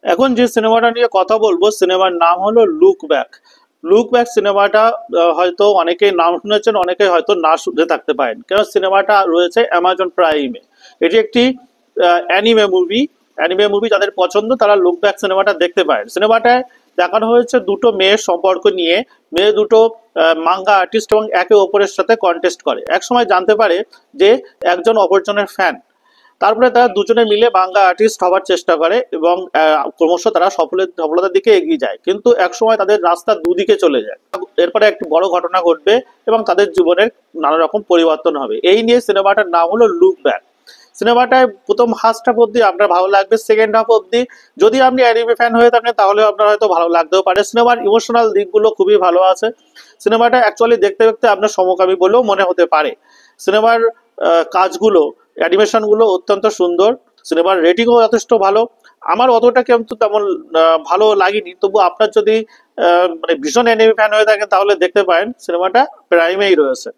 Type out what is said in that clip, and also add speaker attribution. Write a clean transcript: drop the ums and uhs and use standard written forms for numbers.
Speaker 1: এখন যে সিনেমাটা নিয়ে কথা বলবো সিনেমার নাম হলো লুক ব্যাক। লুক ব্যাক সিনেমাটা হয়তো অনেকেই নাম শুনেছেন, অনেকেই হয়তো না শুনে থাকতে পারেন, কারণ সিনেমাটা রয়েছে অ্যামাজন প্রাইমে। এটি একটি অ্যানিমে মুভি যাদের পছন্দ তারা লুক ব্যাক সিনেমাটা দেখতে পারেন। সিনেমাটায় দেখানো হয়েছে দুটো মেয়ের সম্পর্ক নিয়ে। মেয়ে দুটো মাঙ্গা আর্টিস্ট এবং একে অপরের সাথে কন্টেস্ট করে। এক সময় জানতে পারে যে একজন অপরজনের ফ্যান। তারপরে তারা দুজনে মিলে বাংলা আর্টিস্ট হওয়ার চেষ্টা করে এবং ক্রমশ তারা সফলতার দিকে এগিয়ে যায়, কিন্তু একসময় তাদের রাস্তা দুদিকে চলে যায়। এরপরে একটি বড় ঘটনা ঘটবে এবং তাদের জীবনের নানা রকম পরিবর্তন হবে। এই নিয়ে সিনেমাটার নাম হলো লুক ব্যাক। সিনেমাটায় প্রথম হাফটা অব্দি আপনার ভালো লাগবে, সেকেন্ড হাফ অব্দি যদি আপনি অ্যানিমে ফ্যান হয়ে থাকেন তাহলে আপনার হয়তো ভালো লাগতেও পারে। সিনেমার ইমোশনাল দিকগুলো খুবই ভালো আছে। সিনেমাটা অ্যাকচুয়ালি দেখতে দেখতে আপনার সমকামী বলেও মনে হতে পারে। সিনেমার কাজগুলো, অ্যানিমেশনগুলো অত্যন্ত সুন্দর। সিনেমার রেটিংও যথেষ্ট ভালো। আমার অতটা কিন্তু তেমন ভালো লাগেনি, তবু আপনার যদি মানে ভীষণ অ্যানিমে ফ্যান হয়ে থাকেন তাহলে দেখতে পারেন, সিনেমাটা প্রাইমেই রয়েছে।